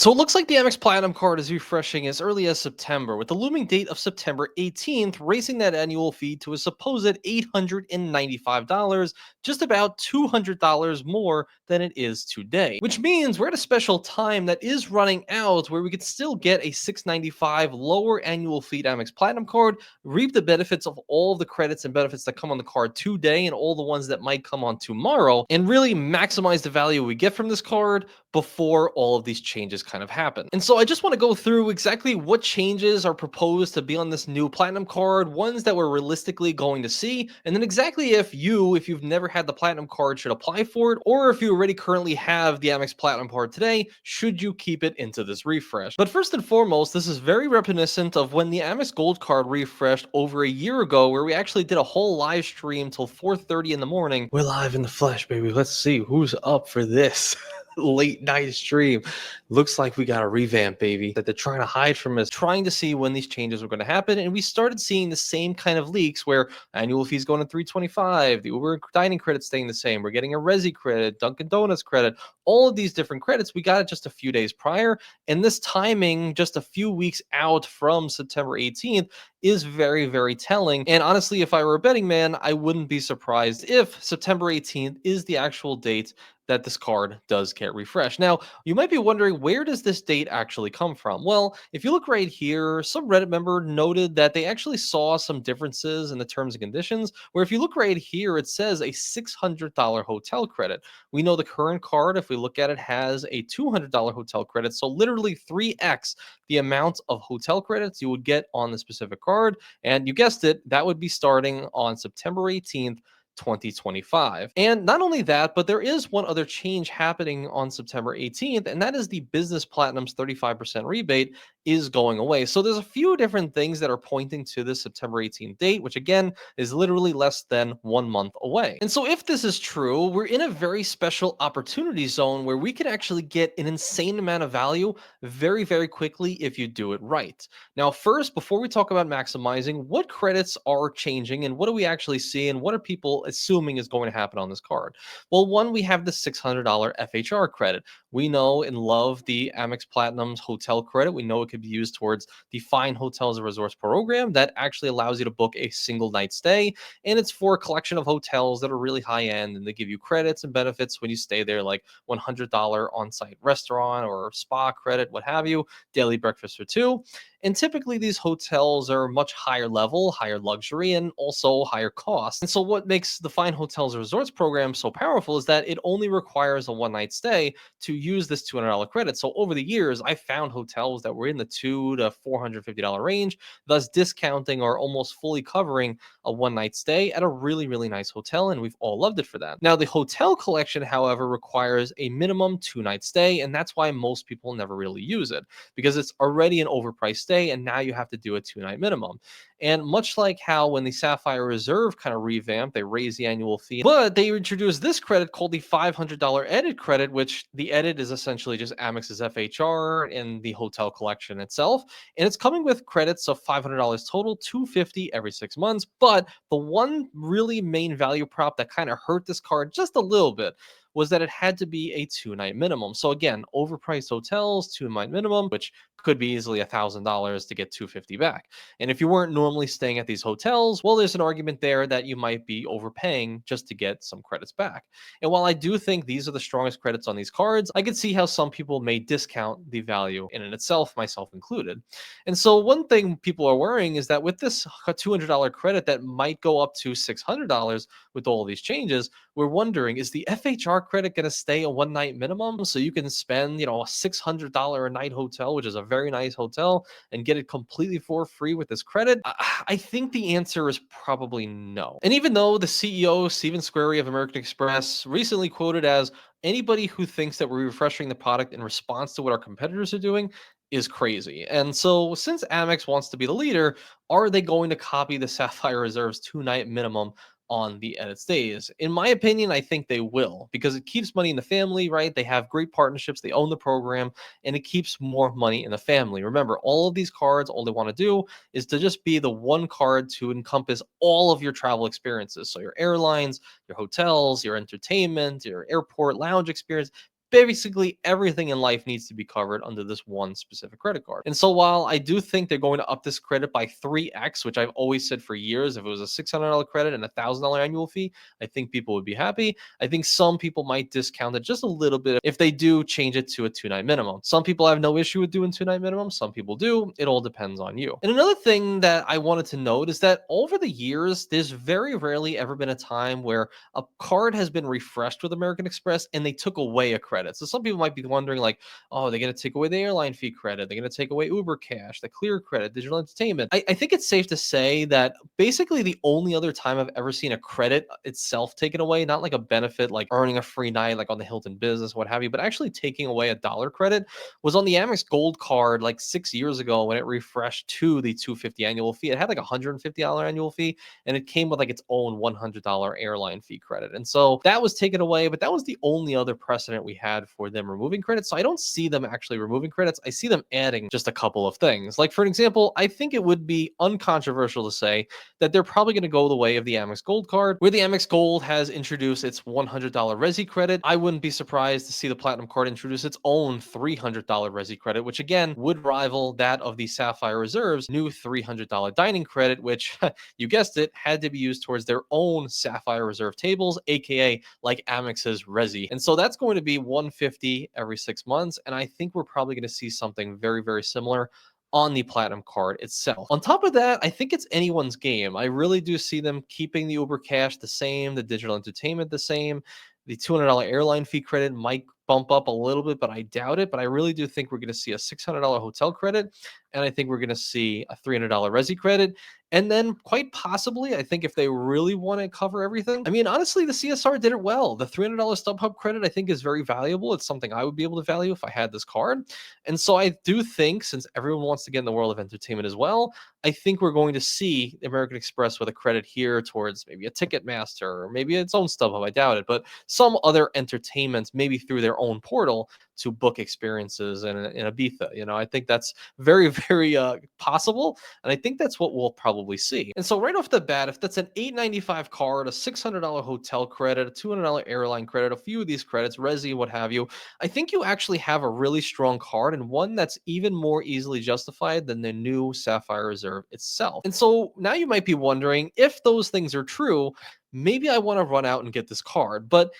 So it looks like the Amex Platinum card is refreshing as early as September, with the looming date of September 18th, raising that annual fee to a supposed $895, just about $200 more than it is today. Which means we're at a special time that is running out where we could still get a $695 lower annual fee Amex Platinum card, reap the benefits of all the credits and benefits that come on the card today and all the ones that might come on tomorrow, and really maximize the value we get from this card before all of these changes kind of happen. And so I just want to go through exactly what changes are proposed to be on this new platinum card, ones that we're realistically going to see, and then exactly if you've never had the platinum card, should apply for it, or if you already currently have the Amex Platinum card today, should you keep it into this refresh. But first and foremost, this is very reminiscent of when the Amex Gold card refreshed over a year ago, where we actually did a whole live stream till 4:30 in the morning. We're live in the flesh, baby. Let's see who's up for this. Late night stream. Looks like we got a revamp, baby, that they're trying to hide from us, trying to see when these changes were going to happen. And we started seeing the same kind of leaks where annual fees going to 325, the Uber dining credit staying the same. We're getting a Resi credit, Dunkin' Donuts credit, all of these different credits. We got it just a few days prior. And this timing, just a few weeks out from September 18th, is very, very telling. And honestly, if I were a betting man, I wouldn't be surprised if September 18th is the actual date that this card does get refreshed. Now, you might be wondering, where does this date actually come from? Well, if you look right here, some Reddit member noted that they actually saw some differences in the terms and conditions, where if you look right here, it says a $600 hotel credit. We know the current card, if we look at it, has a $200 hotel credit. So literally 3x the amount of hotel credits you would get on the specific card. And you guessed it, that would be starting on September 18th, 2025. And not only that, but there is one other change happening on September 18th, and that is the Business Platinum's 35% rebate is going away. So there's a few different things that are pointing to this September 18th date, which again is literally less than 1 month away. And so if this is true, we're in a very special opportunity zone where we can actually get an insane amount of value very, very quickly if you do it right. Now, first, before we talk about maximizing, what credits are changing and what do we actually see and what are people assuming is going to happen on this card? Well, one, we have the $600 FHR credit. We know and love the Amex Platinum's hotel credit. We know it could be used towards the Fine Hotels and Resorts program that actually allows you to book a single night stay. And it's for a collection of hotels that are really high end and they give you credits and benefits when you stay there, like $100 on site restaurant or spa credit, what have you, daily breakfast for two. And typically, these hotels are much higher level, higher luxury, and also higher cost. And so, what makes the Fine Hotels and Resorts program so powerful is that it only requires a one night stay to use this $200 credit. So, over the years, I found hotels that were in the $200 to $450 range, thus discounting or almost fully covering a one night stay at a really, really nice hotel. And we've all loved it for that. Now, the hotel collection, however, requires a minimum 2 night stay. And that's why most people never really use it because it's already an overpriced stay, and now you have to do a 2 night minimum. And much like how when the Sapphire Reserve kind of revamped, they raised the annual fee, but they introduced this credit called the $500 edit credit, which the edit is essentially just Amex's FHR and the hotel collection itself. And it's coming with credits of $500 total, $250 every 6 months. But the one really main value prop that kind of hurt this card just a little bit was that it had to be a 2 night minimum. So again, overpriced hotels, 2 night minimum, which could be easily $1,000 to get 250 back. And if you weren't normally staying at these hotels, well, there's an argument there that you might be overpaying just to get some credits back. And while I do think these are the strongest credits on these cards, I could see how some people may discount the value in and itself, myself included. And so one thing people are worrying is that with this $200 credit that might go up to $600 with all these changes, we're wondering, is the FHR credit going to stay a one night minimum so you can spend, a $600 a night hotel, which is a very nice hotel, and get it completely for free with this credit? I think the answer is probably no. And even though the CEO, Steven Squeri of American Express, recently quoted as, anybody who thinks that we're refreshing the product in response to what our competitors are doing is crazy. And so since Amex wants to be the leader, are they going to copy the Sapphire Reserve's 2 night minimum on the edit stays? In my opinion, I think they will because it keeps money in the family, right? They have great partnerships, they own the program, and it keeps more money in the family. Remember, all of these cards, all they want to do is to just be the one card to encompass all of your travel experiences. So your airlines, your hotels, your entertainment, your airport lounge experience, basically everything in life needs to be covered under this one specific credit card. And so while I do think they're going to up this credit by 3x, which I've always said for years, if it was a $600 credit and a $1,000 annual fee, I think people would be happy. I think some people might discount it just a little bit if they do change it to a 2-night minimum. Some people have no issue with doing 2-night minimum. Some people do. It all depends on you. And another thing that I wanted to note is that over the years, there's very rarely ever been a time where a card has been refreshed with American Express and they took away a credit. So some people might be wondering, like, oh, they're going to take away the airline fee credit. They're going to take away Uber Cash, the Clear credit, digital entertainment. I think it's safe to say that basically the only other time I've ever seen a credit itself taken away, not like a benefit like earning a free night, like on the Hilton Business, what have you, but actually taking away a dollar credit was on the Amex Gold card like 6 years ago when it refreshed to the 250 annual fee. It had like a $150 annual fee and it came with like its own $100 airline fee credit. And so that was taken away, but that was the only other precedent we had for them removing credits. So I don't see them actually removing credits. I see them adding just a couple of things. Like, for an example, I think it would be uncontroversial to say that they're probably going to go the way of the Amex Gold card, where the Amex Gold has introduced its $100 Resi credit. I wouldn't be surprised to see the Platinum card introduce its own $300 Resi credit, which again would rival that of the Sapphire Reserve's new $300 dining credit, which you guessed it, had to be used towards their own Sapphire Reserve tables, aka like Amex's Resi. And so that's going to be 150 every 6 months. And I think we're probably going to see something very, very similar on the Platinum card itself. On top of that, I think it's anyone's game. I really do see them keeping the Uber Cash the same, the digital entertainment the same. The $200 airline fee credit might bump up a little bit, but I doubt it. But I really do think we're going to see a $600 hotel credit. And I think we're going to see a $300 Resi credit. And then, quite possibly, I think if they really want to cover everything, I mean, honestly, the CSR did it well. The $300 StubHub credit, I think, is very valuable. It's something I would be able to value if I had this card. And so I do think, since everyone wants to get in the world of entertainment as well, I think we're going to see American Express with a credit here towards maybe a Ticketmaster or maybe its own StubHub. I doubt it, but some other entertainment, maybe through their own portal to book experiences in Ibiza. I think that's very, very possible. And I think that's what we'll probably see. And so right off the bat, if that's an $895 card, a $600 hotel credit, a $200 airline credit, a few of these credits, Resi, what have you, I think you actually have a really strong card and one that's even more easily justified than the new Sapphire Reserve itself. And so now you might be wondering, if those things are true, maybe I want to run out and get this card. But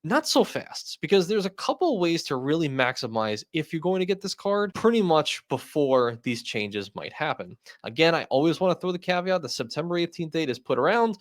not so fast, because there's a couple ways to really maximize if you're going to get this card pretty much before these changes might happen. Again, I always want to throw the caveat: the September 18th date is put around.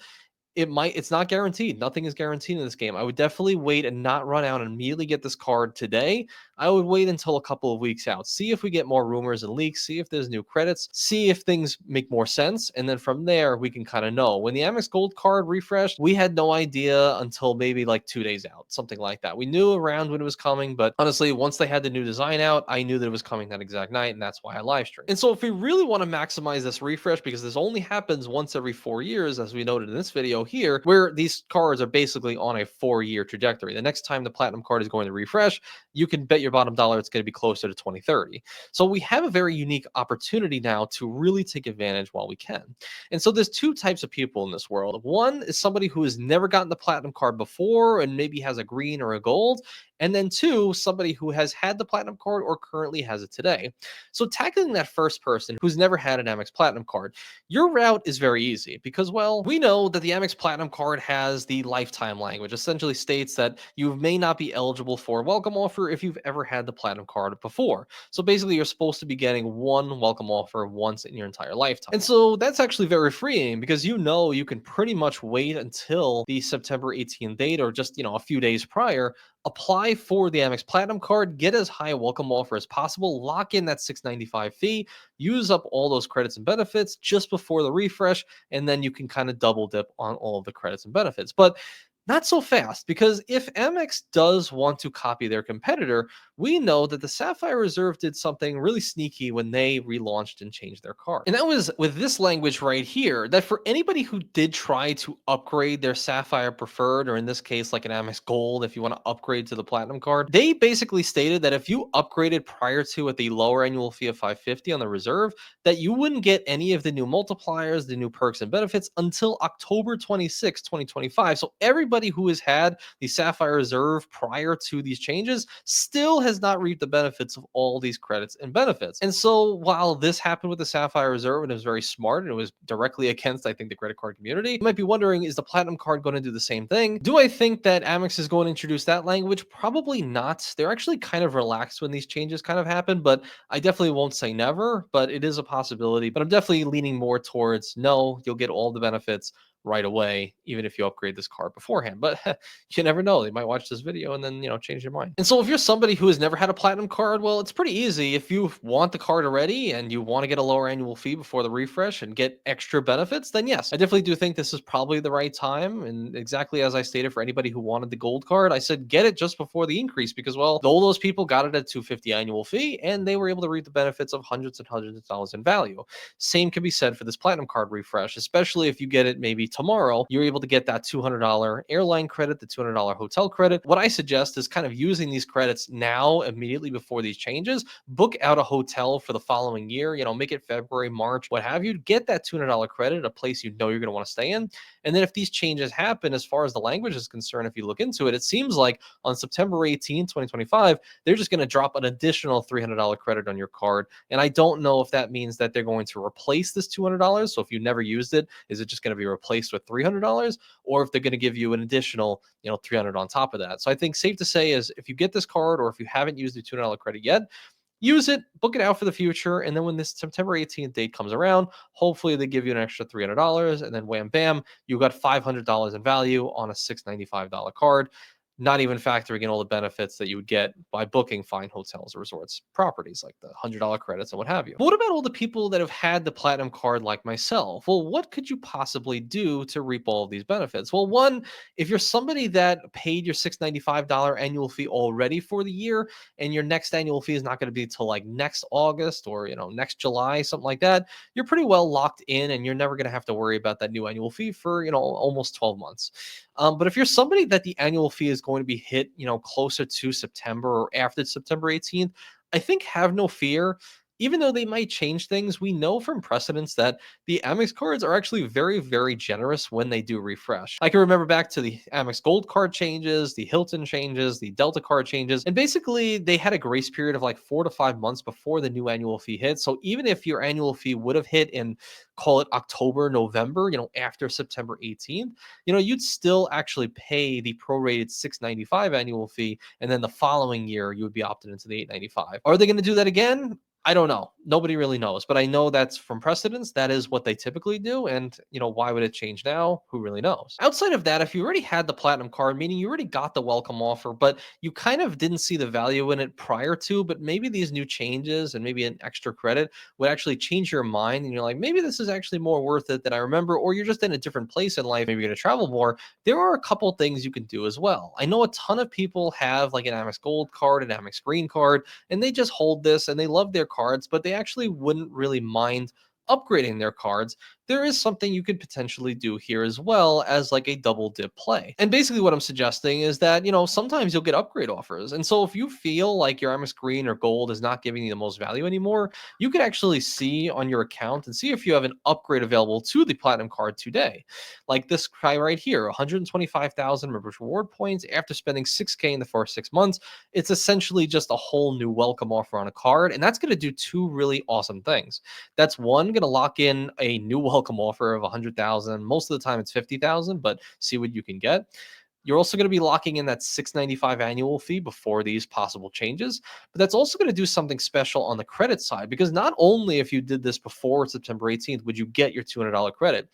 It's not guaranteed. Nothing is guaranteed in this game. I would definitely wait and not run out and immediately get this card today. I would wait until a couple of weeks out, see if we get more rumors and leaks, see if there's new credits, see if things make more sense, and then from there we can kind of know. When the Amex Gold card refreshed, we had no idea until maybe like 2 days out, something like that. We knew around when it was coming, but honestly, once they had the new design out, I knew that it was coming that exact night, and that's why I live streamed. And so if we really want to maximize this refresh, because this only happens once every 4 years, as we noted in this video here, where these cards are basically on a 4-year trajectory. The next time the Platinum card is going to refresh, you can bet your bottom dollar it's going to be closer to 2030. So we have a very unique opportunity now to really take advantage while we can. And so there's two types of people in this world. One is somebody who has never gotten the Platinum card before and maybe has a green or a gold. And then two, somebody who has had the Platinum card or currently has it today. So tackling that first person who's never had an Amex Platinum card, your route is very easy because, well, we know that the Amex Platinum card has the lifetime language, essentially states that you may not be eligible for a welcome offer if you've ever had the Platinum card before. So basically, you're supposed to be getting one welcome offer once in your entire lifetime. And so that's actually very freeing because you can pretty much wait until the September 18th date or just, a few days prior, apply for the Amex Platinum card, get as high a welcome offer as possible, lock in that $695 fee, use up all those credits and benefits just before the refresh, and then you can kind of double dip on all of the credits and benefits. But not so fast, because if Amex does want to copy their competitor, we know that the Sapphire Reserve did something really sneaky when they relaunched and changed their card. And that was with this language right here, that for anybody who did try to upgrade their Sapphire Preferred, or in this case, like an Amex Gold, if you want to upgrade to the Platinum card, they basically stated that if you upgraded prior to at the lower annual fee of $550 on the Reserve, that you wouldn't get any of the new multipliers, the new perks and benefits until October 26, 2025. So everybody anybody who has had the Sapphire Reserve prior to these changes still has not reaped the benefits of all these credits and benefits. And so while this happened with the Sapphire Reserve and it was very smart and it was directly against, I think, the credit card community, you might be wondering, is the Platinum card going to do the same thing? Do I think that Amex is going to introduce that language? Probably not. They're actually kind of relaxed when these changes kind of happen, but I definitely won't say never, but it is a possibility. But I'm definitely leaning more towards no, you'll get all the benefits right away, even if you upgrade this card beforehand. But you never know. They might watch this video and then, change their mind. And so if you're somebody who has never had a platinum card, well, it's pretty easy. If you want the card already and you want to get a lower annual fee before the refresh and get extra benefits, then yes, I definitely do think this is probably the right time. And exactly as I stated, for anybody who wanted the gold card, I said get it just before the increase because, well, all those people got it at 250 annual fee and they were able to reap the benefits of hundreds and hundreds of dollars in value. Same can be said for this platinum card refresh, especially if you get it maybe tomorrow, you're able to get that $200 airline credit, the $200 hotel credit. What I suggest is kind of using these credits now, immediately before these changes. Book out a hotel for the following year, make it February, March, what have you. Get that $200 credit, a place you know you're going to want to stay in. And then if these changes happen, as far as the language is concerned, if you look into it, it seems like on September 18, 2025, they're just going to drop an additional $300 credit on your card. And I don't know if that means that they're going to replace this $200. So if you never used it, is it just going to be replaced with $300? Or if they're going to give you an additional, 300 on top of that. So I think safe to say is if you get this card or if you haven't used the $200 credit yet, use it, book it out for the future. And then when this September 18th date comes around, hopefully they give you an extra $300 and then wham, bam, you got $500 in value on a $695 card. Not even factoring in all the benefits that you would get by booking fine hotels or resorts properties like the $100 credits and what have you. But what about all the people that have had the platinum card like myself? Well, what could you possibly do to reap all of these benefits? Well, one, if you're somebody that paid your $695 annual fee already for the year and your next annual fee is not going to be till like next August or next July, something like that, you're pretty well locked in and you're never going to have to worry about that new annual fee for almost 12 months. But if you're somebody that the annual fee is going to be hit, closer to September or after September 18th, I think have no fear. Even though they might change things, we know from precedents that the Amex cards are actually very, very generous when they do refresh. I can remember back to the Amex Gold card changes, the Hilton changes, the Delta card changes, and basically they had a grace period of like 4 to 5 months before the new annual fee hit. So even if your annual fee would have hit in, call it October, November, after September 18th, you'd still actually pay the prorated 695 annual fee, and then the following year you would be opted into the 895. Are they going to do that again? I don't know. Nobody really knows, but I know that's from precedence. That is what they typically do. And, why would it change now? Who really knows? Outside of that, if you already had the platinum card, meaning you already got the welcome offer, but you kind of didn't see the value in it prior to, but maybe these new changes and maybe an extra credit would actually change your mind. And you're like, maybe this is actually more worth it than I remember, or you're just in a different place in life. Maybe you're going to travel more. There are a couple things you can do as well. I know a ton of people have like an Amex Gold card, an Amex Green card, and they just hold this and they love their cards, but they actually wouldn't really mind upgrading their cards. There is something you could potentially do here as well as like a double dip play. And basically what I'm suggesting is that, sometimes you'll get upgrade offers. And so if you feel like your Amex Green or Gold is not giving you the most value anymore, you could actually see on your account and see if you have an upgrade available to the Platinum card today. Like this guy right here, 125,000 members reward points after spending 6K in the first 6 months. It's essentially just a whole new welcome offer on a card. And that's going to do two really awesome things. That's one, going to lock in a new welcome offer of 100,000. Most of the time it's 50,000, but see what you can get. You're also going to be locking in that 695 annual fee before these possible changes, but that's also going to do something special on the credit side, because not only if you did this before September 18th would you get your $200 credit,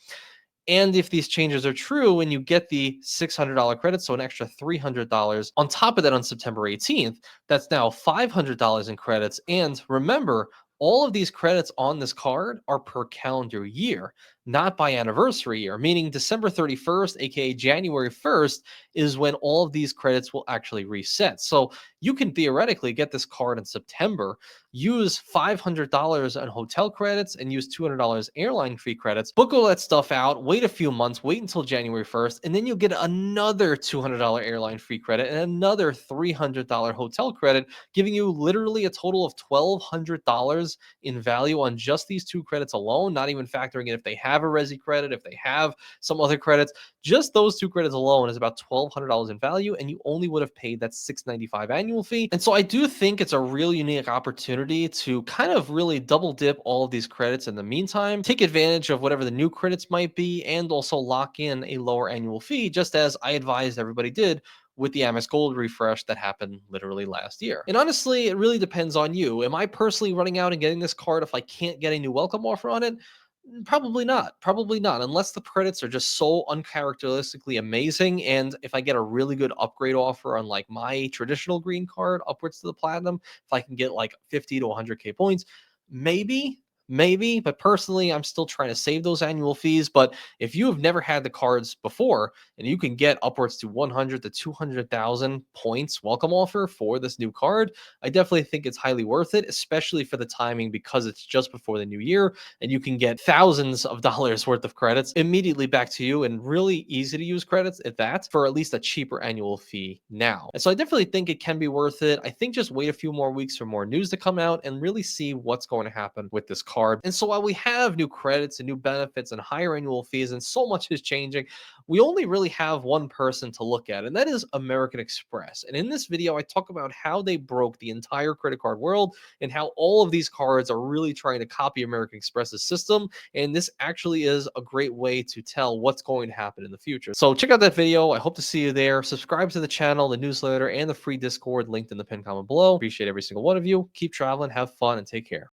and if these changes are true and you get the $600 credit, so an extra $300 on top of that on September 18th, that's now $500 in credits. And remember, all of these credits on this card are per calendar year, not by anniversary year, meaning December 31st, aka January 1st, is when all of these credits will actually reset. So you can theoretically get this card in September, use $500 on hotel credits and use $200 airline fee credits, book all that stuff out, wait a few months, wait until January 1st, and then you'll get another $200 airline fee credit and another $300 hotel credit, giving you literally a total of $1,200 in value on just these two credits alone, not even factoring in if they have have a Resi credit, if they have some other credits, just those two credits alone is about $1,200 in value, and you only would have paid that $695 annual fee. And so I do think it's a real unique opportunity to kind of really double dip all of these credits in the meantime, take advantage of whatever the new credits might be, and also lock in a lower annual fee, just as I advised everybody did with the Amex Gold refresh that happened literally last year. And honestly, it really depends on you. Am I personally running out and getting this card if I can't get a new welcome offer on it? Probably not. Probably not. Unless the credits are just so uncharacteristically amazing. And if I get a really good upgrade offer on like my traditional green card upwards to the platinum, if I can get like 50 to 100K points, maybe. Maybe, but personally, I'm still trying to save those annual fees. But if you have never had the cards before and you can get upwards to 100 to 200,000 points welcome offer for this new card, I definitely think it's highly worth it, especially for the timing because it's just before the new year and you can get thousands of dollars worth of credits immediately back to you and really easy to use credits at that for at least a cheaper annual fee now. And so I definitely think it can be worth it. I think just wait a few more weeks for more news to come out and really see what's going to happen with this card. And so while we have new credits and new benefits and higher annual fees and so much is changing, we only really have one person to look at, and that is American Express. And in this video, I talk about how they broke the entire credit card world and how all of these cards are really trying to copy American Express's system. And this actually is a great way to tell what's going to happen in the future. So check out that video. I hope to see you there. Subscribe to the channel, the newsletter, and the free Discord linked in the pinned comment below. Appreciate every single one of you. Keep traveling, have fun, and take care.